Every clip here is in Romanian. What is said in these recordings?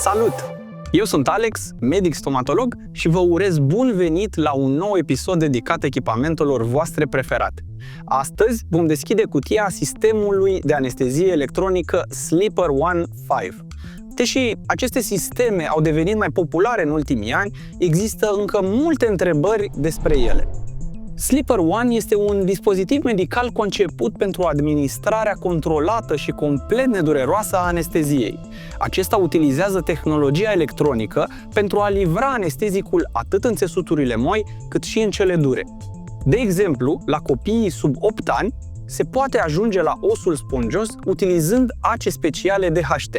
Salut! Eu sunt Alex, medic stomatolog și vă urez bun venit la un nou episod dedicat echipamentelor voastre preferate. Astăzi vom deschide cutia sistemului de anestezie electronică Sleeper One 5. Deși aceste sisteme au devenit mai populare în ultimii ani, există încă multe întrebări despre ele. Sleeper One este un dispozitiv medical conceput pentru administrarea controlată și complet nedureroasă a anesteziei. Acesta utilizează tehnologia electronică pentru a livra anestezicul atât în țesuturile moi, cât și în cele dure. De exemplu, la copiii sub 8 ani, se poate ajunge la osul spongios utilizând ace speciale DHT.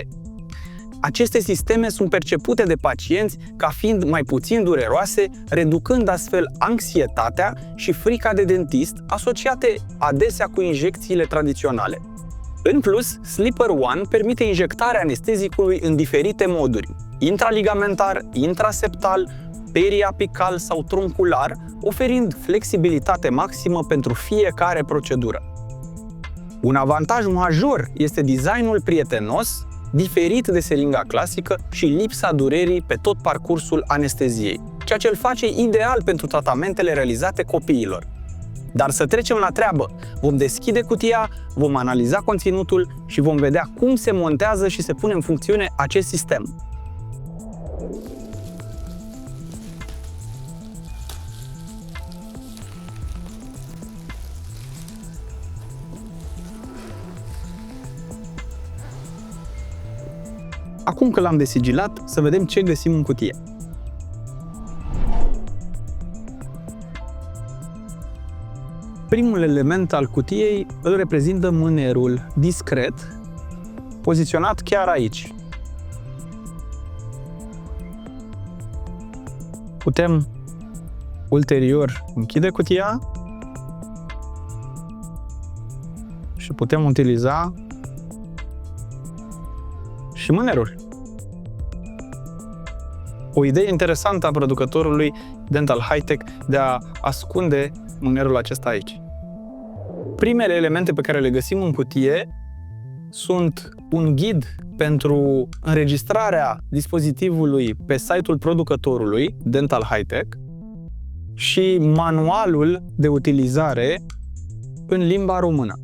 Aceste sisteme sunt percepute de pacienți ca fiind mai puțin dureroase, reducând astfel anxietatea și frica de dentist, asociate adesea cu injecțiile tradiționale. În plus, Sleeper One permite injectarea anestezicului în diferite moduri: intraligamentar, intraseptal, periapical sau truncular, oferind flexibilitate maximă pentru fiecare procedură. Un avantaj major este designul prietenos, diferit de seringa clasică și lipsa durerii pe tot parcursul anesteziei, ceea ce îl face ideal pentru tratamentele realizate copiilor. Dar să trecem la treabă! Vom deschide cutia, vom analiza conținutul și vom vedea cum se montează și se pune în funcțiune acest sistem. Acum că l-am desigilat, să vedem ce găsim în cutie. Primul element al cutiei îl reprezintă mânerul discret, poziționat chiar aici. Putem ulterior închide cutia și putem utiliza și mânerul. O idee interesantă a producătorului Dental High-Tech de a ascunde mânerul acesta aici. Primele elemente pe care le găsim în cutie sunt un ghid pentru înregistrarea dispozitivului pe site-ul producătorului Dental High-Tech și manualul de utilizare în limba română.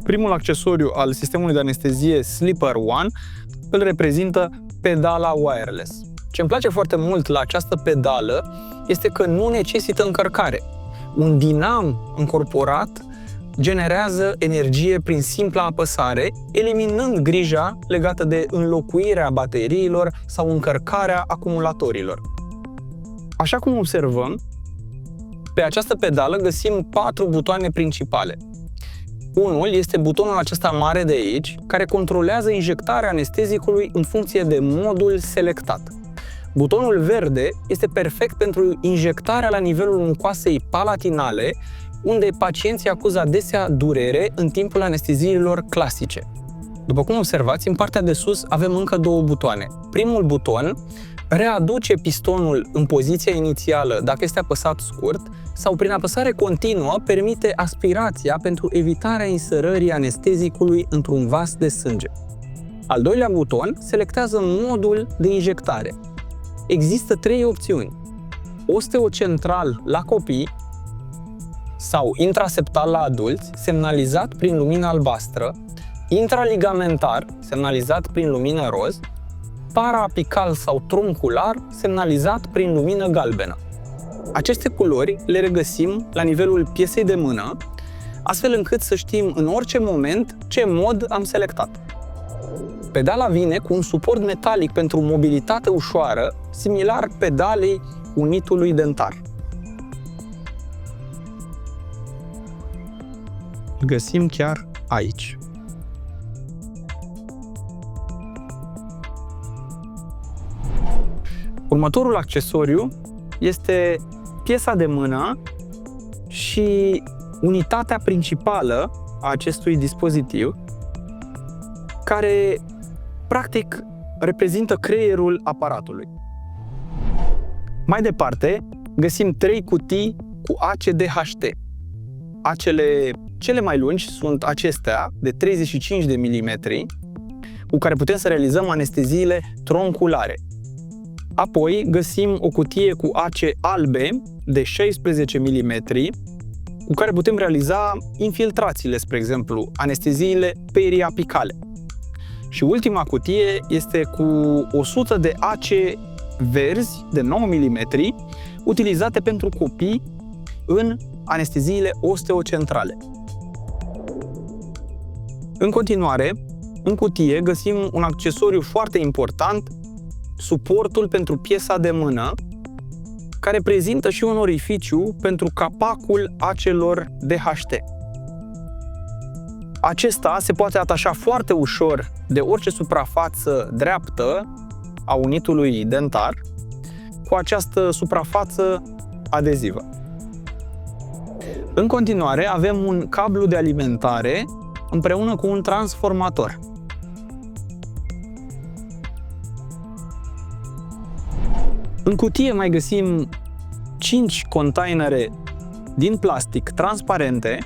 Primul accesoriu al sistemului de anestezie Sleeper One îl reprezintă pedala wireless. Ce îmi place foarte mult la această pedală este că nu necesită încărcare. Un dinam încorporat generează energie prin simpla apăsare, eliminând grija legată de înlocuirea bateriilor sau încărcarea acumulatorilor. Așa cum observăm, pe această pedală găsim 4 butoane principale. Unul este butonul acesta mare de aici, care controlează injectarea anestezicului în funcție de modul selectat. Butonul verde este perfect pentru injectarea la nivelul mucoasei palatinale, unde pacienții acuză adesea durere în timpul anesteziilor clasice. După cum observați, în partea de sus avem încă 2 butoane. Primul buton readuce pistonul în poziția inițială dacă este apăsat scurt sau prin apăsare continuă permite aspirația pentru evitarea inserării anestezicului într-un vas de sânge. Al doilea buton selectează modul de injectare. Există 3 opțiuni: osteocentral la copii sau intraseptal la adulți, semnalizat prin lumină albastră, intraligamentar, semnalizat prin lumină roz, paraapical sau truncular, semnalizat prin lumină galbenă. Aceste culori le regăsim la nivelul piesei de mână, astfel încât să știm în orice moment ce mod am selectat. Pedala vine cu un suport metalic pentru mobilitate ușoară, similar pedalei unitului dentar. Îl găsim chiar aici. Următorul accesoriu este piesa de mână și unitatea principală a acestui dispozitiv, care practic reprezintă creierul aparatului. Mai departe, găsim 3 cutii cu ACDHT. Acele cele mai lungi sunt acestea de 35 de milimetri, cu care putem să realizăm anesteziile tronculare. Apoi găsim o cutie cu ace albe de 16 milimetri, cu care putem realiza infiltrațiile, spre exemplu, anesteziile periapicale. Și ultima cutie este cu 100 de ace verzi de 9 mm, utilizate pentru copii în anesteziile osteocentrale. În continuare, în cutie găsim un accesoriu foarte important, suportul pentru piesa de mână, care prezintă și un orificiu pentru capacul acelor DHT. Acesta se poate atașa foarte ușor de orice suprafață dreaptă a unitului dentar cu această suprafață adezivă. În continuare, avem un cablu de alimentare împreună cu un transformator. În cutie mai găsim 5 containere din plastic transparente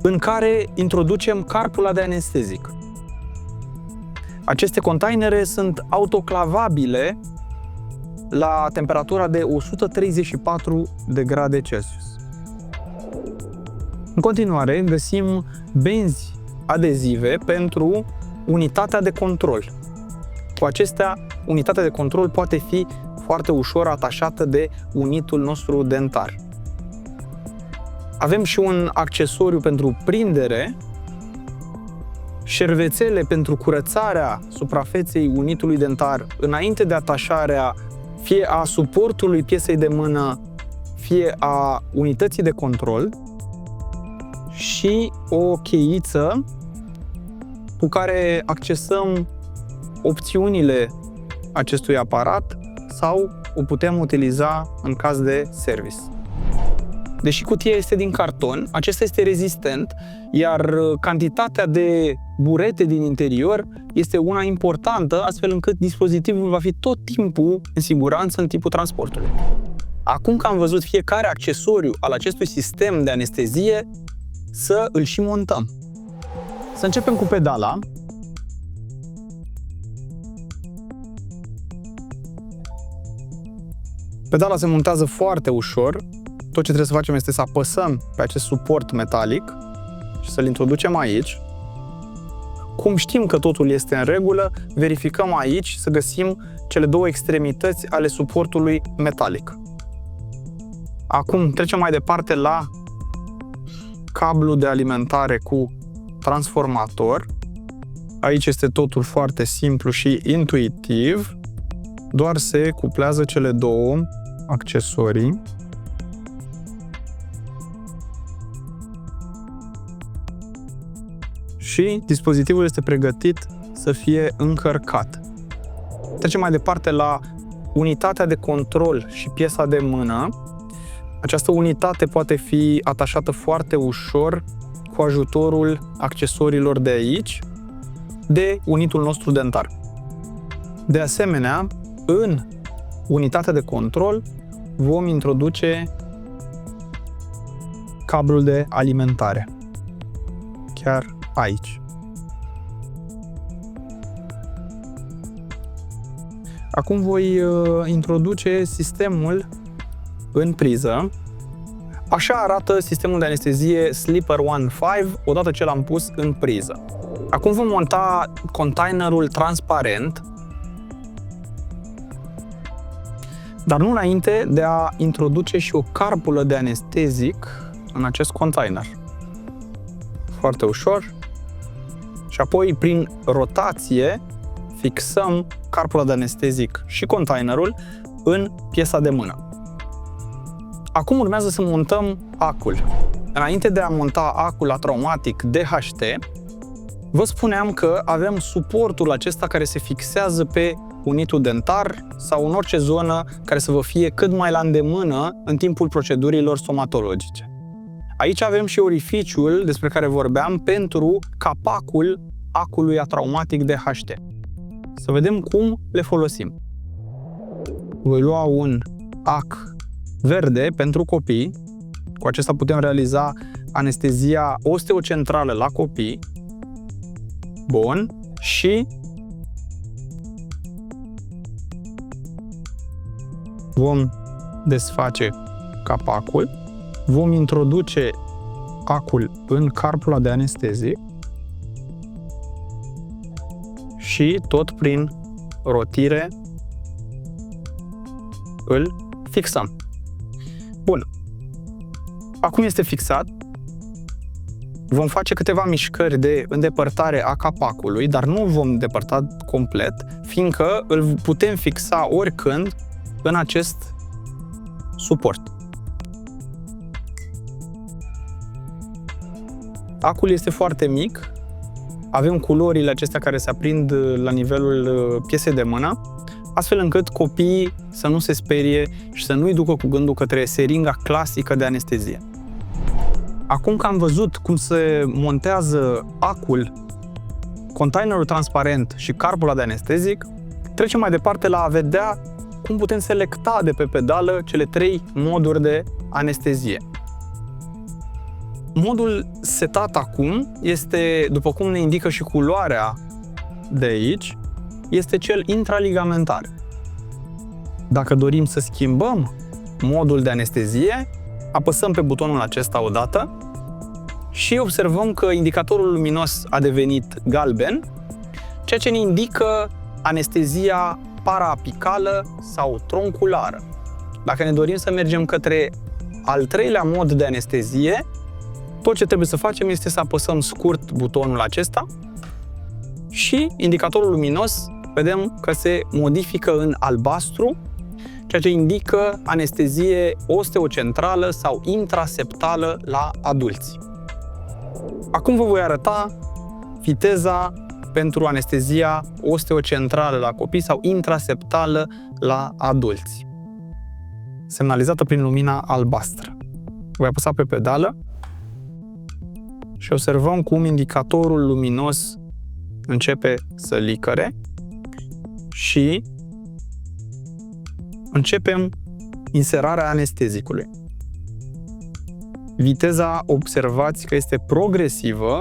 în care introducem carpula de anestezic. Aceste containere sunt autoclavabile la temperatura de 134 de grade Celsius. În continuare, găsim benzi adezive pentru unitatea de control. Cu acestea, unitatea de control poate fi foarte ușor atașată de unitul nostru dentar. Avem și un accesoriu pentru prindere, șervețele pentru curățarea suprafeței unitului dentar înainte de atașarea fie a suportului piesei de mână, fie a unității de control, și o cheiță cu care accesăm opțiunile acestui aparat sau o putem utiliza în caz de service. Deși cutia este din carton, acesta este rezistent, iar cantitatea de burete din interior este una importantă, astfel încât dispozitivul va fi tot timpul în siguranță în timpul transportului. Acum că am văzut fiecare accesoriu al acestui sistem de anestezie, să îl și montăm. Să începem cu pedala. Pedala se montează foarte ușor. Tot ce trebuie să facem este să apăsăm pe acest suport metalic și să-l introducem aici. Cum știm că totul este în regulă, verificăm aici să găsim cele două extremități ale suportului metalic. Acum trecem mai departe la cablu de alimentare cu transformator. Aici este totul foarte simplu și intuitiv. Doar se cuplează cele două accesorii. Și dispozitivul este pregătit să fie încărcat. Trecem mai departe la unitatea de control și piesa de mână. Această unitate poate fi atașată foarte ușor cu ajutorul accesoriilor de aici, de unitul nostru dentar. De asemenea, în unitatea de control vom introduce cablul de alimentare. Chiar aici. Acum voi introduce sistemul în priză. Așa arată sistemul de anestezie Sleeper One 5 odată ce l-am pus în priză. Acum vom monta containerul transparent, dar nu înainte de a introduce și o carpulă de anestezic în acest container. Foarte ușor. Și apoi, prin rotație, fixăm carpula de anestezic și containerul în piesa de mână. Acum urmează să montăm acul. Înainte de a monta acul atraumatic DHT, vă spuneam că avem suportul acesta care se fixează pe unitul dentar sau în orice zonă care să vă fie cât mai la îndemână în timpul procedurilor stomatologice. Aici avem și orificiul despre care vorbeam pentru capacul acului atraumatic DHT. Să vedem cum le folosim. Voi lua un ac verde pentru copii, Cu acesta putem realiza anestezia osteocentrală la copii. Bun. Și vom desface capacul, vom introduce acul în carpula de anestezie și tot prin rotire îl fixăm. Bun. Acum este fixat. Vom face câteva mișcări de îndepărtare a capacului, dar nu vom îndepărta complet, fiindcă îl putem fixa oricând în acest suport. Acul este foarte mic, avem culorile acestea care se aprind la nivelul piesei de mână, astfel încât copiii să nu se sperie și să nu-i ducă cu gândul către seringa clasică de anestezie. Acum că am văzut cum se montează acul, containerul transparent și carpula de anestezic, trecem mai departe la a vedea cum putem selecta de pe pedală cele 3 moduri de anestezie. Modul setat acum este, după cum ne indică și culoarea de aici, este cel intraligamentar. Dacă dorim să schimbăm modul de anestezie, apăsăm pe butonul acesta odată și observăm că indicatorul luminos a devenit galben, ceea ce ne indică anestezia paraapicală sau tronculară. Dacă ne dorim să mergem către al 3-lea mod de anestezie, tot ce trebuie să facem este să apăsăm scurt butonul acesta și indicatorul luminos vedem că se modifică în albastru, ceea ce indică anestezie osteocentrală sau intraseptală la adulți. Acum vă voi arăta viteza pentru anestezia osteocentrală la copii sau intraseptală la adulți, semnalizată prin lumina albastră. Voi apăsa pe pedală și observăm cum indicatorul luminos începe să licăre și începem inserarea anestezicului. Viteza, observați că este progresivă.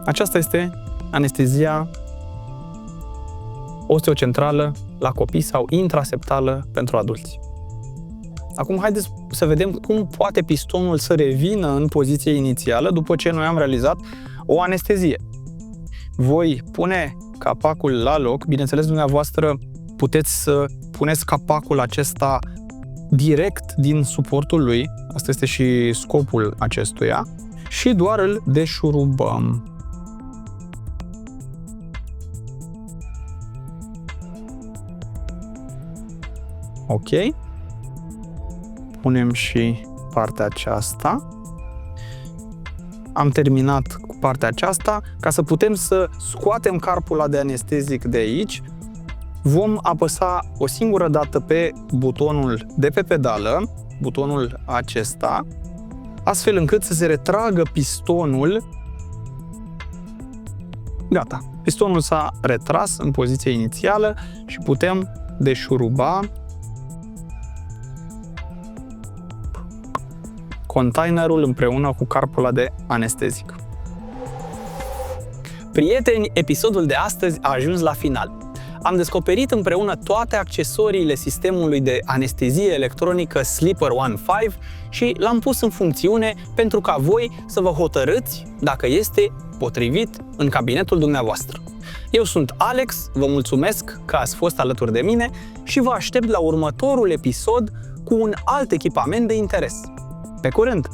Aceasta este anestezia osteocentrală la copii sau intraseptală pentru adulți. Acum haideți să vedem cum poate pistonul să revină în poziție inițială după ce noi am realizat o anestezie. Voi pune capacul la loc, bineînțeles dumneavoastră puteți să puneți capacul acesta direct din suportul lui, asta este și scopul acestuia, și doar îl deșurubăm. Ok. Punem și partea aceasta. Am terminat cu partea aceasta. Ca să putem să scoatem carpula de anestezic de aici, vom apăsa o singură dată pe butonul de pe pedală, butonul acesta, astfel încât să se retragă pistonul. Gata. Pistonul s-a retras în poziție inițială și putem deșuruba containerul împreună cu carpula de anestezic. Prieteni, episodul de astăzi a ajuns la final. Am descoperit împreună toate accesoriile sistemului de anestezie electronică Sleeper One 5 și l-am pus în funcțiune pentru ca voi să vă hotărâți dacă este potrivit în cabinetul dumneavoastră. Eu sunt Alex, vă mulțumesc că ați fost alături de mine și vă aștept la următorul episod cu un alt echipament de interes. Pe curând!